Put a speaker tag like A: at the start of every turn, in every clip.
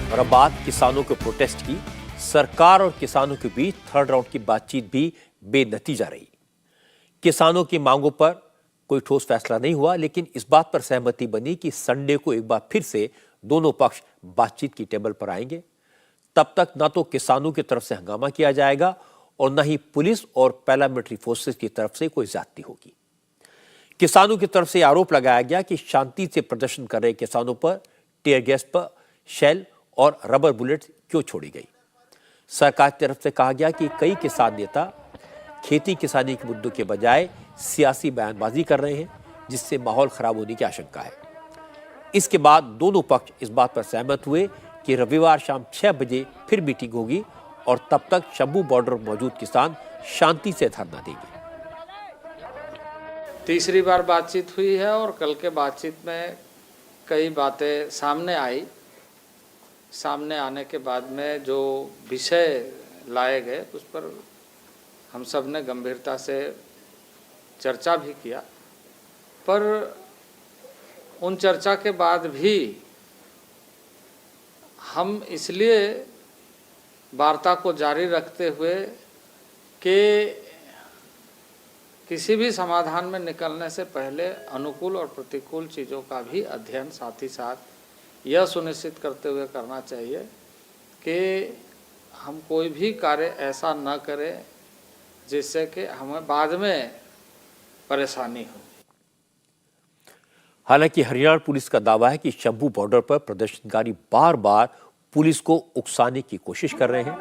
A: और अब बात किसानों के प्रोटेस्ट की। सरकार और किसानों के बीच थर्ड राउंड की बातचीत भी बेनतीजा रही। किसानों की मांगों पर कोई ठोस फैसला नहीं हुआ, लेकिन इस बात पर सहमति बनी कि संडे को एक बार फिर से दोनों पक्ष बातचीत की टेबल पर आएंगे। तब तक ना तो किसानों की तरफ से हंगामा किया जाएगा और न ही पुलिस और पैरामिलिट्री फोर्सेस की तरफ से कोई ज्यादती होगी। किसानों की तरफ से आरोप लगाया गया कि शांति से प्रदर्शन कर रहे किसानों पर टीयर गैस पर शेल और रबर बुलेट क्यों छोड़ी गई। सरकार की तरफ से कहा गया कि कई किसान नेता खेती किसानी के मुद्दों के बजाय सियासी बयानबाजी कर रहे हैं, जिससे माहौल खराब होने की आशंका है। इसके बाद दोनों पक्ष इस बात पर सहमत हुए कि रविवार शाम 6 बजे फिर मीटिंग होगी और तब तक शंभू बॉर्डर पर मौजूद किसान शांति से धरना देंगे।
B: तीसरी बार बातचीत हुई है और कल के बातचीत में कई बातें सामने आई। सामने आने के बाद में जो विषय लाए गए उस पर हम सब ने गंभीरता से चर्चा भी किया, पर उन चर्चा के बाद भी हम इसलिए वार्ता को जारी रखते हुए कि किसी भी समाधान में निकलने से पहले अनुकूल और प्रतिकूल चीज़ों का भी अध्ययन साथ ही साथ यह सुनिश्चित करते हुए करना चाहिए कि हम कोई भी कार्य ऐसा न करें जिससे कि हमें बाद में परेशानी हो।
A: हालांकि हरियाणा पुलिस का दावा है कि शंभू बॉर्डर पर प्रदर्शनकारी बार बार पुलिस को उकसाने की कोशिश कर रहे हैं।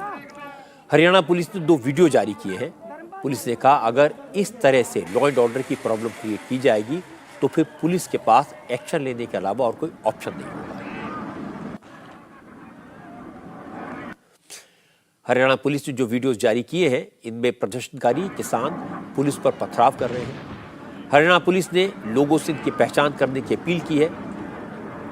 A: हरियाणा पुलिस ने 2 वीडियो जारी किए हैं। पुलिस ने कहा अगर इस तरह से लॉ एंड ऑर्डर की प्रॉब्लम क्रिएट की जाएगी तो फिर पुलिस के पास एक्शन लेने के अलावा और कोई ऑप्शन नहीं होगा। हरियाणा पुलिस ने जो वीडियोस जारी किए हैं, इनमें प्रदर्शनकारी किसान पुलिस पर पथराव कर रहे हैं। हरियाणा पुलिस ने लोगों से इनकी पहचान करने की अपील की है।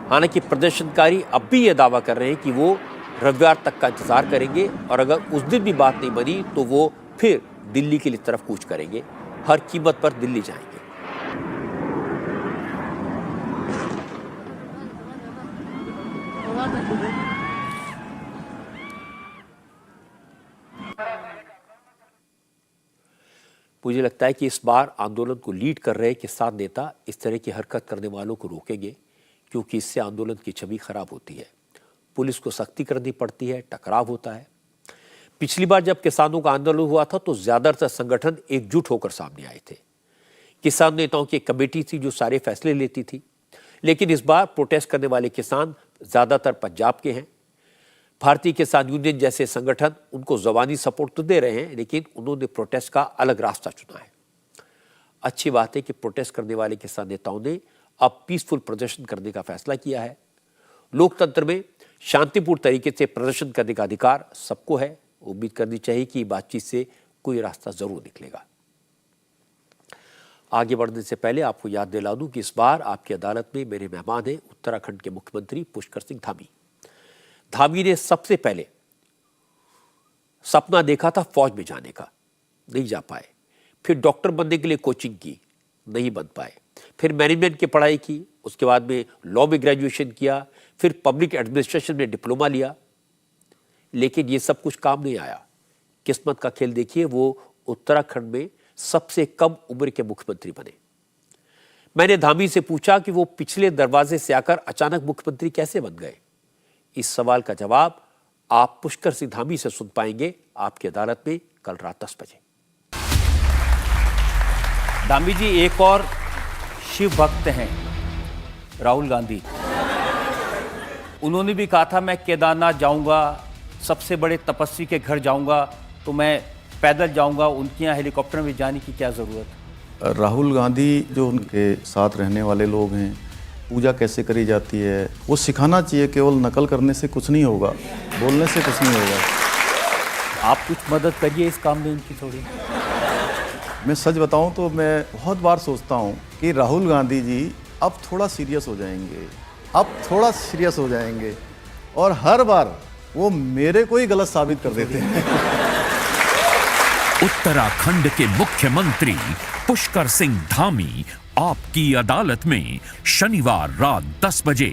A: हालांकि प्रदर्शनकारी अब भी यह दावा कर रहे हैं कि वो रविवार तक का इंतजार करेंगे और अगर उस दिन भी बात नहीं बनी तो वो फिर दिल्ली की तरफ कूच करेंगे, हर कीमत पर दिल्ली जाएंगे। मुझे लगता है कि इस बार आंदोलन को लीड कर रहे किसान नेता इस तरह की हरकत करने वालों को रोकेंगे, क्योंकि इससे आंदोलन की छवि खराब होती है। पुलिस को सख्ती करनी पड़ती है, टकराव होता है। पिछली बार जब किसानों का आंदोलन हुआ था तो ज्यादातर संगठन एकजुट होकर सामने आए थे। किसान नेताओं की कमेटी थी जो सारे फैसले लेती थी, लेकिन इस बार प्रोटेस्ट करने वाले किसान ज्यादातर पंजाब के हैं। भारतीय किसान यूनियन जैसे संगठन उनको ज़बानी सपोर्ट तो दे रहे हैं, लेकिन उन्होंने प्रोटेस्ट का अलग रास्ता चुना है। अच्छी बात है कि प्रोटेस्ट करने वाले किसान नेताओं ने अब पीसफुल प्रदर्शन करने का फैसला किया है। लोकतंत्र में शांतिपूर्ण तरीके से प्रदर्शन करने का अधिकार सबको है। उम्मीद करनी चाहिए कि बातचीत से कोई रास्ता जरूर निकलेगा। आगे बढ़ने से पहले आपको याद दिला दूं कि इस बार आपकी अदालत में मेरे मेहमान हैं उत्तराखंड के मुख्यमंत्री पुष्कर सिंह धामी। धामी ने सबसे पहले सपना देखा था फौज में जाने का, नहीं जा पाए। फिर डॉक्टर बनने के लिए कोचिंग की, नहीं बन पाए। फिर मैनेजमेंट की पढ़ाई की, उसके बाद में लॉ में ग्रेजुएशन किया, फिर पब्लिक एडमिनिस्ट्रेशन में डिप्लोमा लिया, लेकिन ये सब कुछ काम नहीं आया। किस्मत का खेल देखिए, वो उत्तराखंड में सबसे कम उम्र के मुख्यमंत्री बने। मैंने धामी से पूछा कि वो पिछले दरवाजे से आकर अचानक मुख्यमंत्री कैसे बन गए। इस सवाल का जवाब आप पुष्कर सिंह धामी से सुन पाएंगे आपकी अदालत में कल रात 10 बजे।
C: धामी जी, एक और शिव भक्त हैं राहुल गांधी। उन्होंने भी कहा था मैं केदारनाथ जाऊंगा, सबसे बड़े तपस्वी के घर जाऊंगा, तो मैं पैदल जाऊंगा। उनके यहाँ हेलीकॉप्टर में जाने की क्या ज़रूरत है?
D: राहुल गांधी जो उनके साथ रहने वाले लोग हैं, पूजा कैसे करी जाती है वो सिखाना चाहिए। केवल नकल करने से कुछ नहीं होगा, बोलने से कुछ नहीं होगा।
C: आप कुछ मदद करिए इस काम में इनकी थोड़ी।
D: मैं सच बताऊं तो मैं बहुत बार सोचता हूं कि राहुल गांधी जी अब थोड़ा सीरियस हो जाएंगे, अब थोड़ा सीरियस हो जाएंगे, और हर बार वो मेरे को ही गलत साबित कर देते हैं।
E: उत्तराखंड के मुख्यमंत्री पुष्कर सिंह धामी आपकी अदालत में शनिवार रात 10 बजे।